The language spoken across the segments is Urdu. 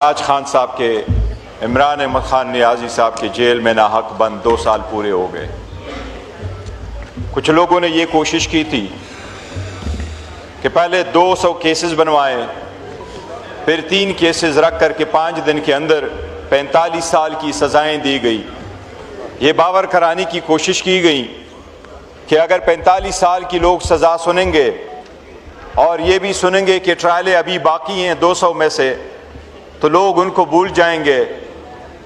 آج خان صاحب کے عمران احمد خان نیازی صاحب کے جیل میں ناحق بند 2 سال پورے ہو گئے۔ کچھ لوگوں نے یہ کوشش کی تھی کہ پہلے 200 کیسز بنوائیں، پھر 3 کیسز رکھ کر کے 5 دن کے اندر 45 سال کی سزائیں دی گئی۔ یہ باور کرانے کی کوشش کی گئی کہ اگر 45 سال کی لوگ سزا سنیں گے اور یہ بھی سنیں گے کہ ٹرائلیں ابھی باقی ہیں 200 میں سے، تو لوگ ان کو بھول جائیں گے۔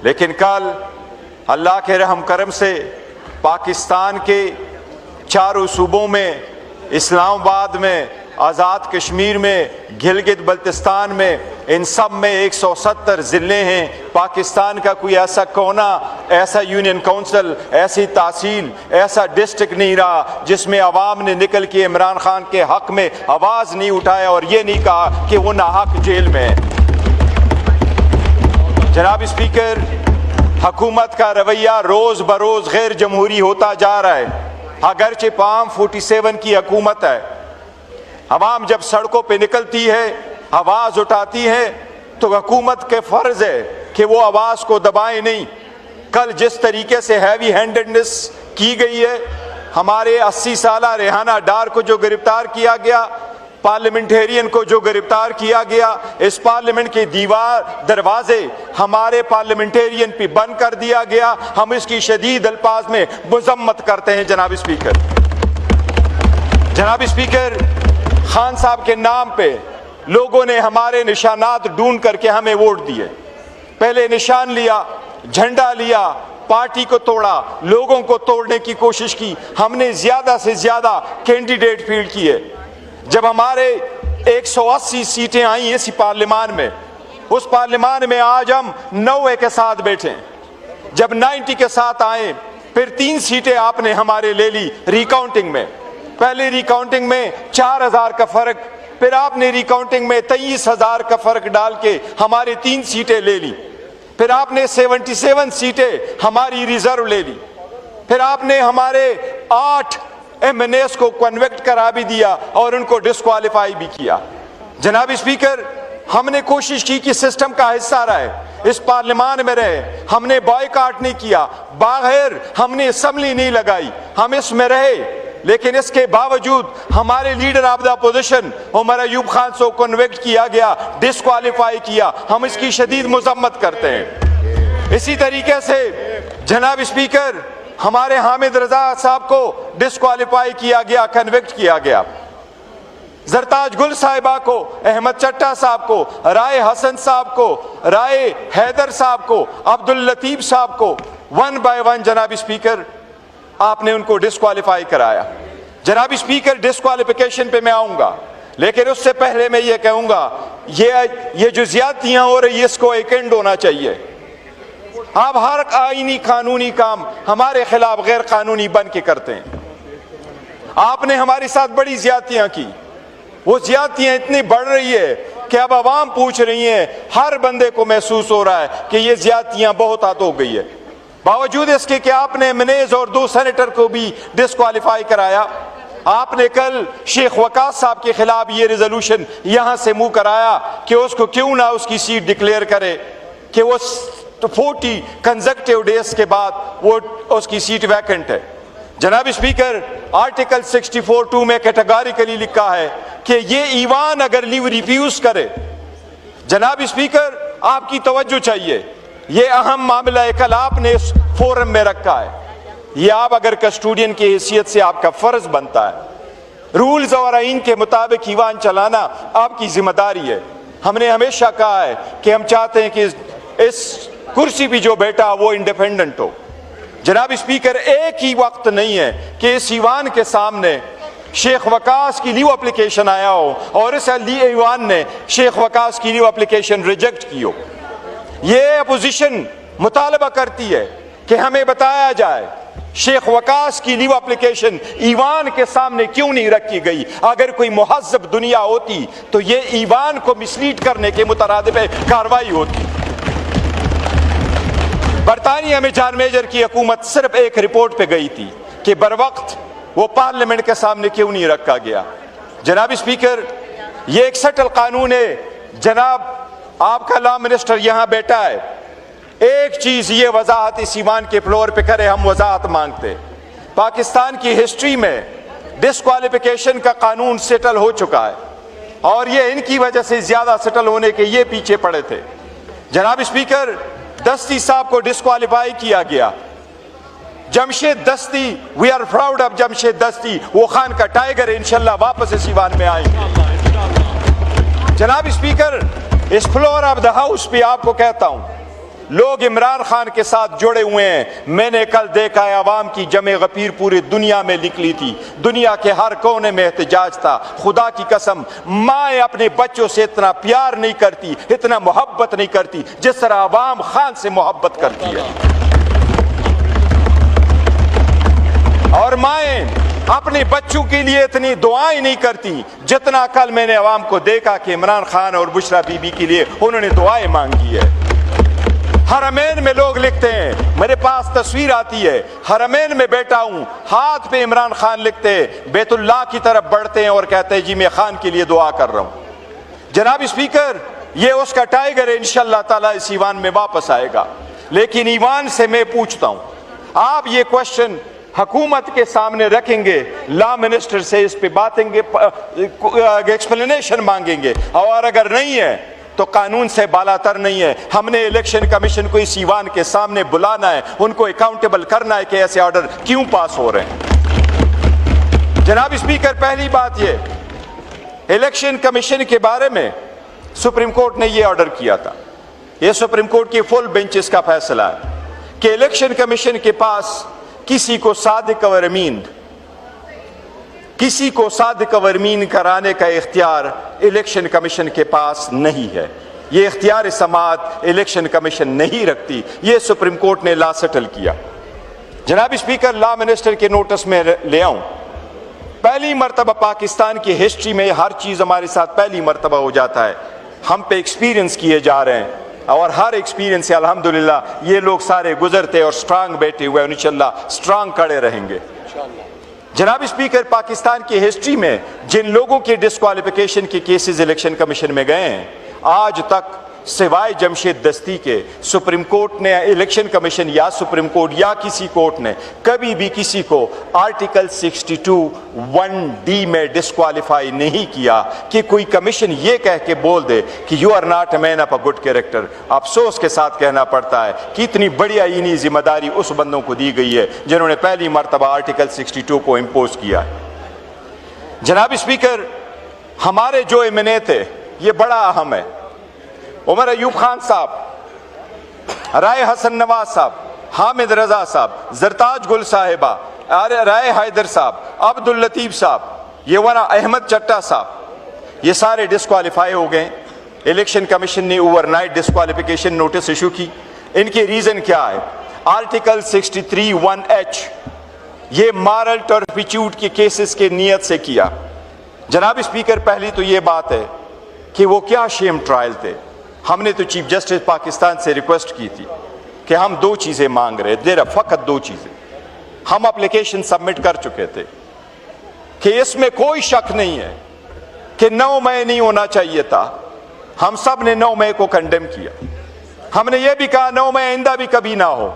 لیکن کل اللہ کے رحم کرم سے پاکستان کے 4 صوبوں میں، اسلام آباد میں، آزاد کشمیر میں، گلگت بلتستان میں، ان سب میں 170 ضلعے ہیں۔ پاکستان کا کوئی ایسا کونا، ایسا یونین کونسل، ایسی تحصیل، ایسا ڈسٹرکٹ نہیں رہا جس میں عوام نے نکل کے عمران خان کے حق میں آواز نہیں اٹھایا اور یہ نہیں کہا کہ وہ ناحق جیل میں ہے۔ جناب اسپیکر، حکومت کا رویہ روز بروز غیر جمہوری ہوتا جا رہا ہے۔ اگرچہ پام 47 کی حکومت ہے، عوام جب سڑکوں پہ نکلتی ہے، آواز اٹھاتی ہے، تو حکومت کے فرض ہے کہ وہ آواز کو دبائیں نہیں۔ کل جس طریقے سے ہیوی ہینڈڈنس کی گئی ہے، ہمارے 80 سالہ ریحانہ ڈار کو جو گرفتار کیا گیا، پارلیمنٹیرین کو جو گرفتار کیا گیا، اس پارلیمنٹ کے دروازے ہمارے پارلیمنٹیرین پہ بند کر دیا گیا، ہم اس کی شدید الفاظ میں مذمت کرتے ہیں۔ جناب اسپیکر، خان صاحب کے نام پہ لوگوں نے ہمارے نشانات ڈھونڈ کر کے ہمیں ووٹ دیے۔ پہلے نشان لیا، جھنڈا لیا، پارٹی کو توڑا، لوگوں کو توڑنے کی کوشش کی۔ ہم نے زیادہ سے زیادہ کینڈیڈیٹ فیلڈ کیے۔ جب ہمارے 180 سیٹیں آئیں اسی پارلیمان میں، اس پارلیمان میں آج ہم 90 کے ساتھ بیٹھے ہیں۔ جب 90 کے ساتھ آئیں، پھر 3 سیٹیں آپ نے ہمارے لے لی ریکاؤنٹنگ میں۔ پہلے ریکاؤنٹنگ میں 4000 کا فرق، پھر آپ نے ریکاؤنٹنگ میں 23,000 کا فرق ڈال کے ہمارے 3 سیٹیں لے لی۔ پھر آپ نے 77 سیٹیں ہماری ریزرو لے لی۔ پھر آپ نے ہمارے 8 ایم این ایس کو کنویکٹ کرا بھی دیا اور ان کو ڈسکوالیفائی بھی کیا۔ جناب اسپیکر، ہم نے کوشش کی کہ سسٹم کا حصہ رہے، اس پارلیمان میں رہے، ہم نے بائیکاٹ نہیں کیا، باہر ہم نے اسمبلی نہیں لگائی، ہم اس میں رہے۔ لیکن اس کے باوجود ہمارے leader of the opposition Omar Ayub Khan کو کنویکٹ کیا گیا، ڈسکوالیفائی کیا۔ ہم اس کی شدید مذمت کرتے ہیں۔ اسی طریقے سے جناب اسپیکر، ہمارے حامد رضا صاحب کو ڈسکوالیفائی کیا گیا، کنویکٹ کیا گیا۔ زرتاج گل صاحبہ کو، احمد چٹا صاحب کو، رائے حسن صاحب کو، رائے حیدر صاحب کو، عبداللطیف صاحب کو 1 بائی 1 جناب اسپیکر آپ نے ان کو ڈسکوالیفائی کرایا۔ جناب اسپیکر، ڈسکوالیفیکیشن پہ میں آؤں گا، لیکن اس سے پہلے میں یہ کہوں گا، یہ جو زیادتیاں ہو رہی ہیں اس کو ایک اینڈ ہونا چاہیے۔ آپ ہر آئینی قانونی کام ہمارے خلاف غیر قانونی بن کے کرتے ہیں۔ آپ نے ہمارے ساتھ بڑی زیادتیاں کی، وہ زیادتیاں اتنی بڑھ رہی ہے کہ اب عوام پوچھ رہی ہیں، ہر بندے کو محسوس ہو رہا ہے کہ یہ زیادتیاں بہت حد ہو گئی ہے۔ باوجود اس کے کہ آپ نے منیز اور 2 سینیٹر کو بھی ڈسکوالیفائی کرایا۔ آپ نے کل شیخ وقاص صاحب کے خلاف یہ ریزولوشن یہاں سے منہ کرایا کہ اس کو کیوں نہ اس کی سیٹ ڈکلیئر کرے، کہ وہ 40 کنزیکٹیو ڈیز کے بعد وہ اس کی سیٹ ویکنٹ ہے۔ جناب اسپیکر، آرٹیکل 64(2) میں کیٹیگوریکلی لکھا ہے کہ یہ ایوان اگر لیو ریفیوز کرے، جناب اسپیکر آپ کی توجہ چاہیے، یہ اہم معاملہ ہے، کل آپ نے اس فورم میں رکھا ہے، یہ آپ اگر کسٹوڈین کی حیثیت سے آپ کا فرض بنتا ہے۔ رولز اور آئین کے مطابق ایوان چلانا آپ کی ذمہ داری ہے۔ ہم نے ہمیشہ کہا ہے کہ ہم چاہتے ہیں کہ اس کرسی پہ جو بیٹا وہ انڈیپینڈنٹ ہو۔ جناب اسپیکر، ایک ہی وقت نہیں ہے کہ اس ایوان کے سامنے شیخ وقاص کی لیو اپلیکیشن آیا ہو اور اس ایوان نے شیخ وقاص کی لیو اپلیکیشن ریجیکٹ کی ہو۔ یہ اپوزیشن مطالبہ کرتی ہے کہ ہمیں بتایا جائے شیخ وقاص کی لیو اپلیکیشن ایوان کے سامنے کیوں نہیں رکھی گئی۔ اگر کوئی مہذب دنیا ہوتی تو یہ ایوان کو مسلیڈ کرنے کے مترادف کارروائی ہوتی۔ برطانیہ میں جان میجر کی حکومت صرف ایک رپورٹ پہ گئی تھی کہ بروقت وہ پارلیمنٹ کے سامنے کیوں نہیں رکھا گیا۔ جناب اسپیکر، یہ ایک سٹل قانون ہے، جناب آپ کا لا منسٹر یہاں بیٹھا ہے, ایک چیز یہ وضاحت اس ایوان کے فلور پہ کرے, ہم وضاحت مانگتے. پاکستان کی ہسٹری میں ڈسکوالیفیکیشن کا قانون سیٹل ہو چکا ہے, اور یہ ان کی وجہ سے زیادہ سیٹل ہونے کے یہ پیچھے پڑے تھے. جناب اسپیکر, دستی صاحب کو ڈسکوالیفائی کیا گیا. Jamshed Dasti, we are proud of Jamshed Dasti, وہ خان کا ٹائیگر انشاءاللہ واپس اس ایوان میں آئیں گے. جناب اسپیکر, اس فلور آف دا ہاؤس پہ آپ کو کہتا ہوں, لوگ عمران خان کے ساتھ جڑے ہوئے ہیں. میں نے کل دیکھا ہے عوام کی جمع غفیر پوری دنیا میں نکلی تھی, دنیا کے ہر کونے میں احتجاج تھا. خدا کی قسم, مائیں اپنے بچوں سے اتنا پیار نہیں کرتی, اتنا محبت نہیں کرتی جس طرح عوام خان سے محبت کرتی ہے. اور مائیں اپنے بچوں کے لیے اتنی دعائیں نہیں کرتی جتنا کل میں نے عوام کو دیکھا کہ عمران خان اور بشرا بی بی کے لیے انہوں نے دعائیں مانگی ہے. حرمین میں لوگ لکھتے ہیں, میرے پاس تصویر آتی ہے, حرمین میں بیٹھا ہوں, ہاتھ پہ عمران خان لکھتے, بیت اللہ کی طرف بڑھتے ہیں اور کہتے ہیں جی میں خان کے لیے دعا کر رہا ہوں. جناب اسپیکر, یہ اس کا ٹائیگر ہے, انشاءاللہ تعالی اس ایوان میں واپس آئے گا. لیکن ایوان سے میں پوچھتا ہوں, آپ یہ کوشچن حکومت کے سامنے رکھیں گے, لا منسٹر سے اس پہ باتیں گے, ایکسپلینیشن مانگیں گے, اور اگر نہیں ہے تو قانون سے بالاتر نہیں ہے. ہم نے الیکشن کمیشن کو اس ایوان کے سامنے بلانا ہے, ان کو اکاؤنٹیبل کرنا ہے کہ ایسے آرڈر کیوں پاس ہو رہے ہیں. جناب اسپیکر, پہلی بات یہ, الیکشن کمیشن کے بارے میں سپریم کورٹ نے یہ آرڈر کیا تھا, یہ سپریم کورٹ کی فل بینچز کا فیصلہ ہے کہ الیکشن کمیشن کے پاس کسی کو صادق و امین, کسی کو صادق و امین کرانے کا اختیار الیکشن کمیشن کے پاس نہیں ہے. یہ اختیار سماعت الیکشن کمیشن نہیں رکھتی. یہ سپریم کورٹ نے لا سیٹل کیا. جناب اسپیکر, لا منسٹر کے نوٹس میں لے آؤں, پہلی مرتبہ پاکستان کی ہسٹری میں ہر چیز ہمارے ساتھ پہلی مرتبہ ہو جاتا ہے. ہم پہ ایکسپیرینس کیے جا رہے ہیں, اور ہر ایکسپیرینس سے الحمدللہ یہ لوگ سارے گزرتے اور سٹرانگ بیٹھے ہوئے, انشاءاللہ سٹرانگ کھڑے رہیں گے. جناب اسپیکر, پاکستان کی ہسٹری میں جن لوگوں کے ڈسکوالیفیکیشن کے کیسز الیکشن کمیشن میں گئے ہیں, آج تک سوائے جمشید دستی کے سپریم کورٹ نے, الیکشن کمیشن یا سپریم کورٹ یا کسی کورٹ نے کبھی بھی کسی کو آرٹیکل 62(1)D میں ڈسکوالیفائی نہیں کیا کہ کوئی کمیشن یہ کہہ کے بول دے کہ you are not a man of a good character. افسوس کے ساتھ کہنا پڑتا ہے کہ اتنی بڑی آئینی ذمہ داری اس بندوں کو دی گئی ہے جنہوں نے پہلی مرتبہ آرٹیکل 62 کو امپوز کیا ہے. جناب اسپیکر, ہمارے جو ایمنے تھے یہ بڑا اہم ہے. عمر ایوب خان صاحب, رائے حسن نواز صاحب, حامد رضا صاحب, زرتاج گل صاحبہ, رائے حیدر صاحب, عبد اللطیف صاحب, یہ ورا احمد چٹا صاحب, یہ سارے ڈسکوالیفائی ہو گئے. الیکشن کمیشن نے overnight disqualification notice issue کی. ان کے ریزن کیا ہے؟ آرٹیکل 63(1)H, یہ مارل ٹرپیچیوڈ کے کیسز کے نیت سے کیا. جناب اسپیکر, پہلی تو یہ بات ہے کہ وہ کیا شیم ٹرائل تھے. ہم نے تو چیف جسٹس پاکستان سے ریکویسٹ کی تھی کہ ہم دو چیزیں مانگ رہے تھے, فقط دو چیزیں. ہم اپلیکیشن سبمٹ کر چکے تھے کہ اس میں کوئی شک نہیں ہے کہ 9 مئی نہیں ہونا چاہیے تھا. ہم سب نے 9 مئی کو کنڈیم کیا. ہم نے یہ بھی کہا 9 مئی آئندہ بھی کبھی نہ ہو,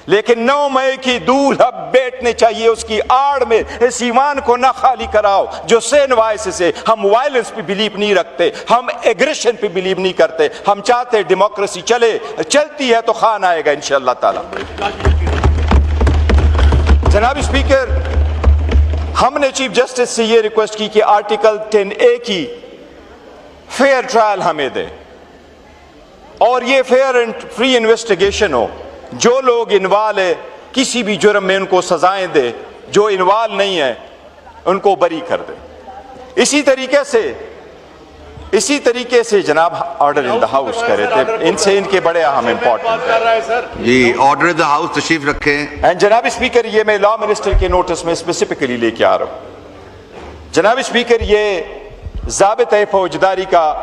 لیکن 9 مئی کی دھول اب بیٹھنے چاہیے. اس کی آڑ میں اس ایوان کو نہ خالی کراؤ جو سین وائس سے. ہم وائلنس پہ بلیو نہیں رکھتے, ہم ایگریشن پہ بلیو نہیں کرتے. ہم چاہتے ڈیموکریسی چلتی ہے تو خان آئے گا انشاءاللہ تعالی. جناب اسپیکر, ہم نے چیف جسٹس سے یہ ریکویسٹ کی کہ آرٹیکل 10A کی فیئر ٹرائل ہمیں دے, اور یہ فیئر اینڈ فری انویسٹیگیشن ہو. جو لوگ انوالو ہے کسی بھی جرم میں ان کو سزائیں دے, جو انوالو نہیں ہے ان کو بری کر دے. اسی طریقے سے جناب آرڈر ان دا ہاؤس کرے تھے, ان سے ان کے بڑے اہم امپورٹنٹ. جی آرڈر ان دا ہاؤس تشریف رکھیں. جناب اسپیکر, یہ میں لا منسٹر کے نوٹس میں اسپیسیفکلی لے کے آ رہا ہوں. جناب اسپیکر, یہ ضابطۂ فوجداری کا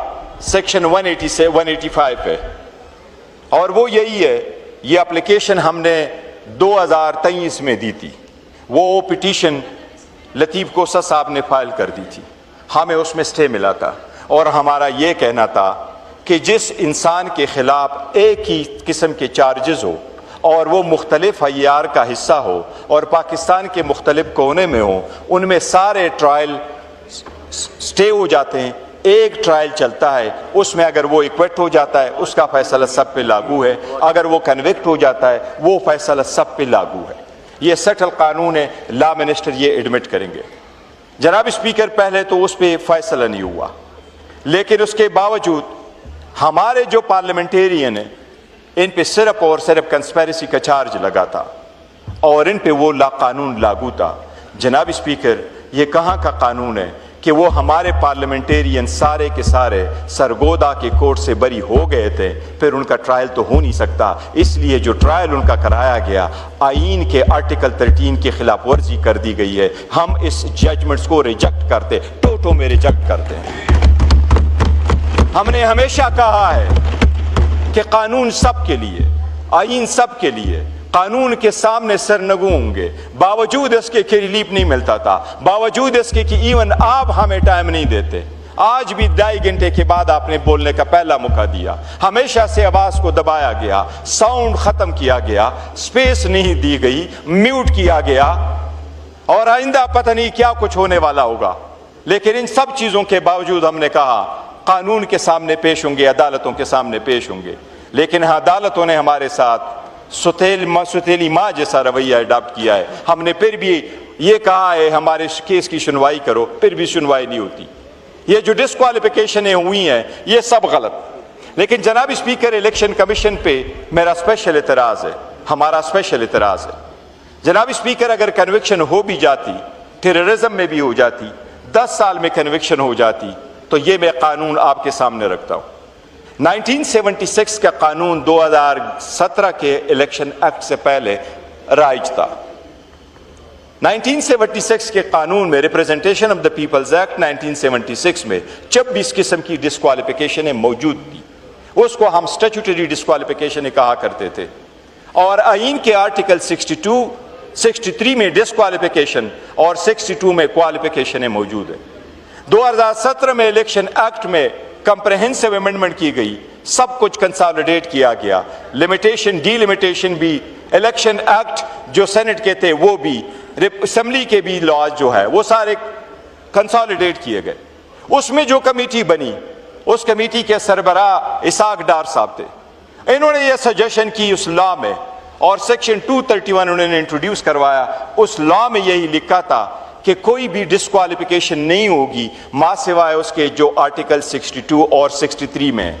سیکشن 185 ہے, اور وہ یہی ہے. یہ اپلیکیشن ہم نے 2023 میں دی تھی. وہ پٹیشن لطیف کوسہ صاحب نے فائل کر دی تھی, ہمیں اس میں سٹے ملا تھا, اور ہمارا یہ کہنا تھا کہ جس انسان کے خلاف ایک ہی قسم کے چارجز ہو اور وہ مختلف عیار کا حصہ ہو اور پاکستان کے مختلف کونے میں ہوں، ان میں سارے ٹرائل سٹے ہو جاتے ہیں، ایک ٹرائل چلتا ہے، اس میں اگر وہ ایکویٹ ہو جاتا ہے اس کا فیصلہ سب پہ لاگو ہے، اگر وہ کنوکٹ ہو جاتا ہے وہ فیصلہ سب پہ لاگو ہے۔ یہ سیٹل قانون ہے، لا منسٹر یہ ایڈمٹ کریں گے۔ جناب اسپیکر، پہلے تو اس پہ فیصلہ نہیں ہوا، لیکن اس کے باوجود ہمارے جو پارلیمنٹیرین ہیں ان پہ صرف اور صرف کنسپیرسی کا چارج لگا تھا اور ان پہ وہ قانون لاگو تھا۔ جناب اسپیکر، یہ کہاں کا قانون ہے کہ وہ ہمارے پارلیمنٹیرین سارے کے سارے سرگودا کے کورٹ سے بری ہو گئے تھے، پھر ان کا ٹرائل تو ہو نہیں سکتا، اس لیے جو ٹرائل ان کا کرایا گیا آئین کے آرٹیکل 13 کے خلاف ورزی کر دی گئی ہے۔ ہم اس ججمنٹس کو ریجیکٹ کرتے، ٹوٹو میں ریجیکٹ کرتے ہیں۔ ہم نے ہمیشہ کہا ہے کہ قانون سب کے لیے، آئین سب کے لیے، قانون کے سامنے سرنگوں ہوں گے، باوجود اس کے کہ ریلیف نہیں ملتا تھا، باوجود اس کے کہ ایون آپ ہمیں ٹائم نہیں دیتے۔ آج بھی 2.5 گھنٹے کے بعد آپ نے بولنے کا پہلا موقع دیا، ہمیشہ سے آواز کو دبایا گیا، ساؤنڈ ختم کیا گیا، سپیس نہیں دی گئی، میوٹ کیا گیا، اور آئندہ پتہ نہیں کیا کچھ ہونے والا ہوگا۔ لیکن ان سب چیزوں کے باوجود ہم نے کہا قانون کے سامنے پیش ہوں گے، عدالتوں کے سامنے پیش ہوں گے، لیکن عدالتوں نے ہمارے ساتھ ستیلی ماں جیسا رویہ اڈاپٹ کیا ہے۔ ہم نے پھر بھی یہ کہا ہے ہمارے کیس کی سنوائی کرو، پھر بھی سنوائی نہیں ہوتی۔ یہ جو ڈسکوالیفیکیشنیں ہوئی ہیں یہ سب غلط۔ لیکن جناب اسپیکر، الیکشن کمیشن پہ میرا اسپیشل اعتراض ہے، ہمارا اسپیشل اعتراض ہے۔ جناب اسپیکر، اگر کنوکشن ہو بھی جاتی، ٹیررزم میں بھی ہو جاتی، 10 سال میں کنوکشن ہو جاتی، تو یہ میں قانون آپ کے سامنے رکھتا ہوں۔ 1976 کا قانون 2017 کے الیکشن ایکٹ سے پہلے رائج تھا۔ 1976 کے قانون میں representation of the people's act 1976 میں 26 قسم کی ڈسکوالیفیکیشنیں موجود تھی، اس کو ہم اسٹیچوٹری ڈسکوالیفیکیشنیں کہا کرتے تھے، اور آئین کے آرٹیکل 63 میں ڈسکوالیفیکیشن اور 62 میں کوالیفیکیشنیں موجود ہیں۔ 2017 میں الیکشن ایکٹ میں کمپریہنسو امینڈمنٹ کی گئی، سب کچھ کنسالیڈیٹ کیا گیا، لمیٹیشن ڈی لمیٹیشن بھی، الیکشن ایکٹ جو سینٹ کے تھے وہ بھی، اسمبلی کے بھی لاز جو ہے وہ سارے کنسالیڈیٹ کیے گئے۔ اس میں جو کمیٹی بنی، اس کمیٹی کے سربراہ اسحاق ڈار صاحب تھے، انہوں نے یہ سجیشن کی اس لا میں، اور سیکشن 231 انہوں نے انٹروڈیوس کروایا، اس لا میں یہی لکھا تھا کہ کوئی بھی ڈسکوالیفیکیشن نہیں ہوگی ماں سوائے اس کے جو آرٹیکل 62 اور 63 میں۔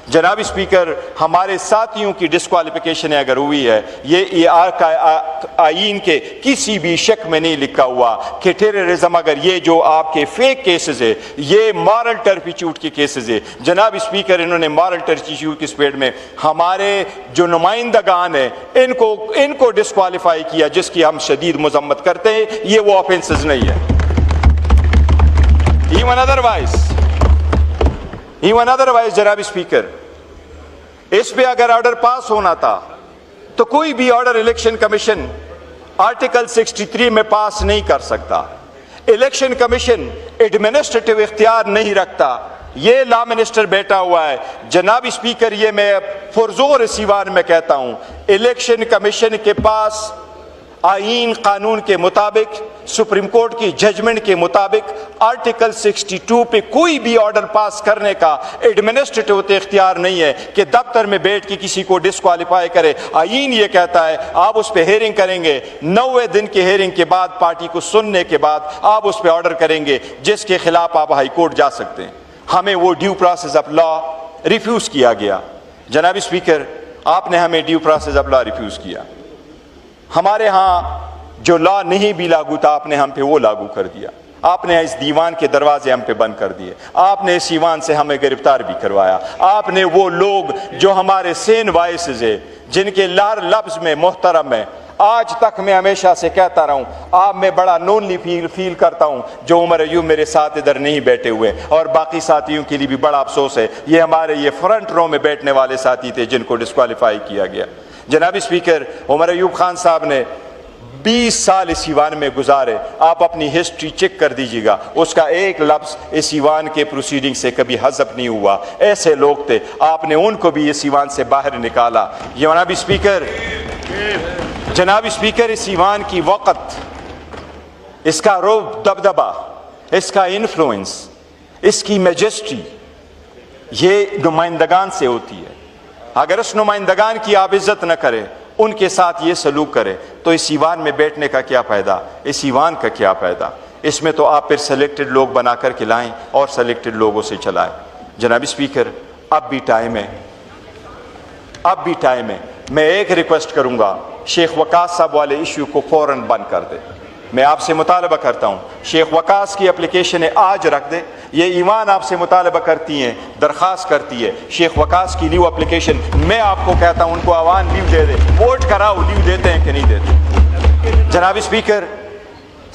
جناب اسپیکر، ہمارے ساتھیوں کی ڈسکوالیفیکیشن اگر ہوئی ہے، یہ آئین کے کسی بھی شک میں نہیں لکھا ہوا کہ ٹیررزم، اگر یہ جو آپ کے فیک کیسز ہے یہ مارل ٹرپیچیوڈ کے کیسز ہے۔ جناب اسپیکر، انہوں نے مارل ٹرپیچیوڈ کی سپیڈ میں ہمارے جو نمائندگان ہیں ان کو ڈسکوالیفائی کیا، جس کی ہم شدید مذمت کرتے ہیں، یہ وہ آفینسز نہیں ہے۔ ایون ادروائز جناب اسپیکر، اس پہ اگر آرڈر پاس ہونا تھا تو کوئی بھی آرڈر الیکشن کمیشن آرٹیکل 63 میں پاس نہیں کر سکتا۔ الیکشن کمیشن ایڈمنسٹریٹو اختیار نہیں رکھتا، یہ لا منسٹر بیٹھا ہوا ہے۔ جناب اسپیکر، یہ میں پرزور ایوان میں کہتا ہوں، الیکشن کمیشن کے پاس آئین قانون کے مطابق، سپریم کورٹ کی ججمنٹ کے مطابق آرٹیکل 62 پہ کوئی بھی آرڈر پاس کرنے کا ایڈمنسٹریٹو اختیار نہیں ہے کہ دفتر میں بیٹھ کے کسی کو ڈسکوالیفائی کرے۔ آئین یہ کہتا ہے آپ اس پہ ہیئرنگ کریں گے، 90 دن کے ہیئرنگ کے بعد، پارٹی کو سننے کے بعد آپ اس پہ آرڈر کریں گے جس کے خلاف آپ ہائی کورٹ جا سکتے ہیں۔ ہمیں وہ due process of law refuse کیا گیا۔ جناب اسپیکر، آپ نے ہمیں due process of law refuse کیا۔ ہمارے ہاں جو لا نہیں بھی لاگو تھا آپ نے ہم پہ وہ لاگو کر دیا۔ آپ نے اس دیوان کے دروازے ہم پہ بند کر دیے، آپ نے اس ایوان سے ہمیں گرفتار بھی کروایا۔ آپ نے وہ لوگ جو ہمارے سین وائسز ہیں، جن کے لار لفظ میں محترم ہے، آج تک میں ہمیشہ سے کہتا رہا ہوں، آپ میں بڑا لونلی فیل کرتا ہوں جو عمر ایوب میرے ساتھ ادھر نہیں بیٹھے ہوئے، اور باقی ساتھیوں کے لیے بھی بڑا افسوس ہے، یہ ہمارے یہ فرنٹ رو میں بیٹھنے والے ساتھی تھے جن کو ڈسکوالیفائی کیا گیا۔ جناب اسپیکر، عمر ایوب خان صاحب نے 20 سال اس ایوان میں گزارے. آپ اپنی ہسٹری چیک کر دیجیے گا, اس کا ایک لفظ اس ایوان کے پروسیڈنگ سے کبھی حذف نہیں ہوا. ایسے لوگ تھے, آپ نے ان کو بھی اس ایوان سے باہر نکالا. جناب اسپیکر, اس ایوان کی وقت, اس کا رعب, دبدبہ, اس کا انفلوئنس, اس کی میجسٹری, یہ نمائندگان سے ہوتی ہے. اگر اس نمائندگان کی آپ عزت نہ کریں, ان کے ساتھ یہ سلوک کرے, تو اس ایوان میں بیٹھنے کا کیا فائدہ, اس ایوان کا کیا فائدہ. اس میں تو آپ پھر سلیکٹڈ لوگ بنا کر کے لائیں اور سلیکٹڈ لوگوں سے چلائیں. جناب اسپیکر, اب بھی ٹائم ہے, اب بھی ٹائم ہے. میں ایک ریکویسٹ کروں گا, شیخ وقاص صاحب والے ایشو کو فوراً بند کر دے. میں آپ سے مطالبہ کرتا ہوں, شیخ وقاص کی اپلیکیشنیں آج رکھ دے. یہ ایوان آپ سے مطالبہ کرتی ہیں, درخواست کرتی ہے, شیخ وقاص کی لیو اپلیکیشن, میں آپ کو کہتا ہوں ان کو عوام لیو دے دے. ووٹ کراؤ, لیو دیتے ہیں کہ نہیں دیتے. جناب اسپیکر,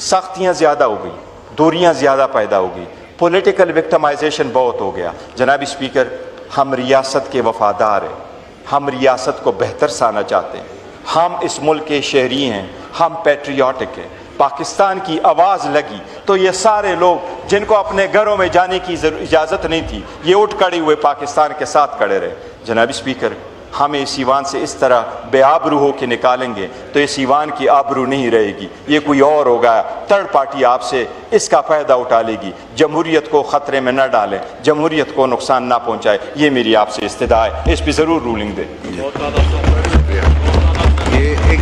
سختیاں زیادہ ہو گئی, دوریاں زیادہ پیدا ہو گئی, پولیٹیکل وکٹمائزیشن بہت ہو گیا. جناب اسپیکر, ہم ریاست کے وفادار ہیں, ہم ریاست کو بہتر سانا چاہتے ہیں, ہم اس ملک کے شہری ہیں, ہم پیٹریوٹک ہیں. پاکستان کی آواز لگی تو یہ سارے لوگ جن کو اپنے گھروں میں جانے کی اجازت نہیں تھی, یہ اٹھ کھڑے ہوئے پاکستان کے ساتھ کھڑے رہے. جناب اسپیکر, ہمیں اس ایوان سے اس طرح بے آبرو ہو کے نکالیں گے تو اس ایوان کی آبرو نہیں رہے گی, یہ کوئی اور ہوگا. تھرڈ پارٹی آپ سے اس کا فائدہ اٹھا لے گی. جمہوریت کو خطرے میں نہ ڈالیں, جمہوریت کو نقصان نہ پہنچائے, یہ میری آپ سے استدعا ہے. اس پہ ضرور رولنگ دیں. یہ ایک